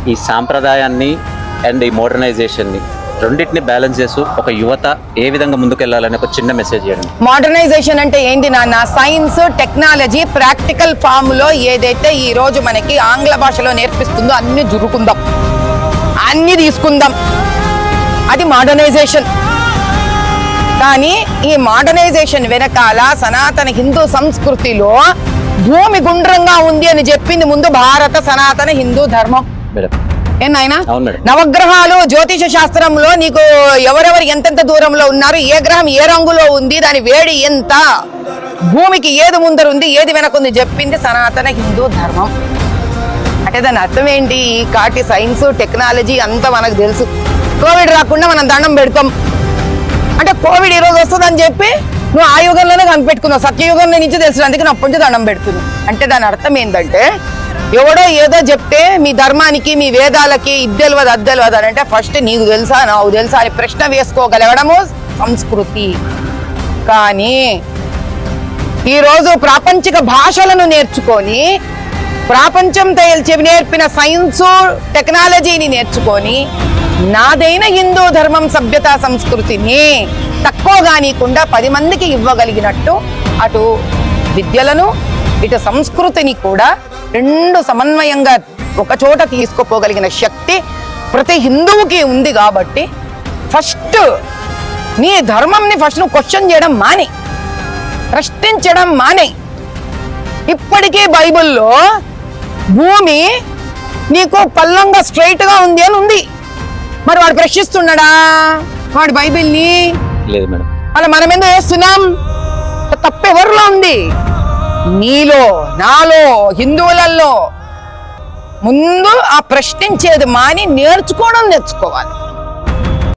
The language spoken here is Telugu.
ఈ సాంప్రదాయాన్ని అండ్ ఈ మోడర్నైజేషన్ని రెండింటిని బ్యాలెన్స్ చేస్తూ ఒక యువత ఏ విధంగా ముందుకెళ్లాలని ఒక చిన్న మెసేజ్ చేయండి. మోడర్నైజేషన్ అంటే ఏంటి నాన్న? సైన్స్, టెక్నాలజీ ప్రాక్టికల్ ఫామ్ లో ఏదైతే ఈ రోజు మనకి ఆంగ్ల భాషలో నేర్పిస్తుందో అన్ని జురుకుందాం, అన్ని తీసుకుందాం, అది మోడర్నైజేషన్. కానీ ఈ మోడర్నైజేషన్ వెనకాల సనాతన హిందూ సంస్కృతిలో భూమి గుండ్రంగా ఉంది అని చెప్పింది ముందు భారత సనాతన హిందూ ధర్మం. ఏనాయనా? నవగ్రహాలు జ్యోతిష శాస్త్రంలో నీకు ఎవరెవరు ఎంతెంత దూరంలో ఉన్నారు, ఏ గ్రహం ఏ రంగులో ఉంది, దాని వేడి ఎంత, భూమికి ఏది ముందరుంది ఏది వెనకుంది చెప్పింది సనాతన హిందూ ధర్మం. అంటే దాని అర్థం ఏంటి? ఈ కాటి సైన్స్ టెక్నాలజీ అంతా మనకు తెలుసు. కోవిడ్ రాకుండా మనం దండం పెడతాం అంటే కోవిడ్ ఈరోజు వస్తుందని చెప్పి నువ్వు ఆ యుగంలోనే కనిపెట్టుకున్నావు, సత్యయుగంలో నుంచి తెలుసు, అందుకే నా పొంచి దండం పెడుతున్నావు. అంటే దాని అర్థం ఏంటంటే ఎవడో ఏదో చెప్తే మీ ధర్మానికి మీ వేదాలకి ఇది తెలియదు అది తెలియదు అని అంటే ఫస్ట్ నీకు తెలుసా నాకు తెలుసా అని ప్రశ్న వేసుకోగలగడము సంస్కృతి. కానీ ఈరోజు ప్రాపంచిక భాషలను నేర్చుకొని ప్రపంచంతో నేర్పిన సైన్స్ టెక్నాలజీని నేర్చుకొని నాదైన హిందూ ధర్మం సభ్యతా సంస్కృతిని తక్కువ కానీకుండా 10 మందికి ఇవ్వగలిగినట్టు అటు విద్యలను ఇటు సంస్కృతిని కూడా రెండు సమన్వయంగా ఒక చోట తీసుకుపోగలిగిన శక్తి ప్రతి హిందువుకి ఉంది. కాబట్టి ఫస్ట్ నీ ధర్మంని ఫస్ట్ నువ్వు క్వశ్చన్ చేయడం మానే, ప్రశ్నించడం మానే. ఇప్పటికీ బైబిల్లో భూమి నీకు పల్లంగా స్ట్రైట్ గా ఉంది అని ఉంది. మరి వాడు ప్రశ్నిస్తున్నాడా వాడు బైబిల్ని? లేదు మేడం. అలా మనం ఎందుకు చేస్తున్నాం? తప్పెవరిలో ఉంది? నీలో, నాలో, హిందువులలో. ముందు ఆ ప్రశ్నించేది మాని నేర్చుకోవడం నేర్చుకోవాలి.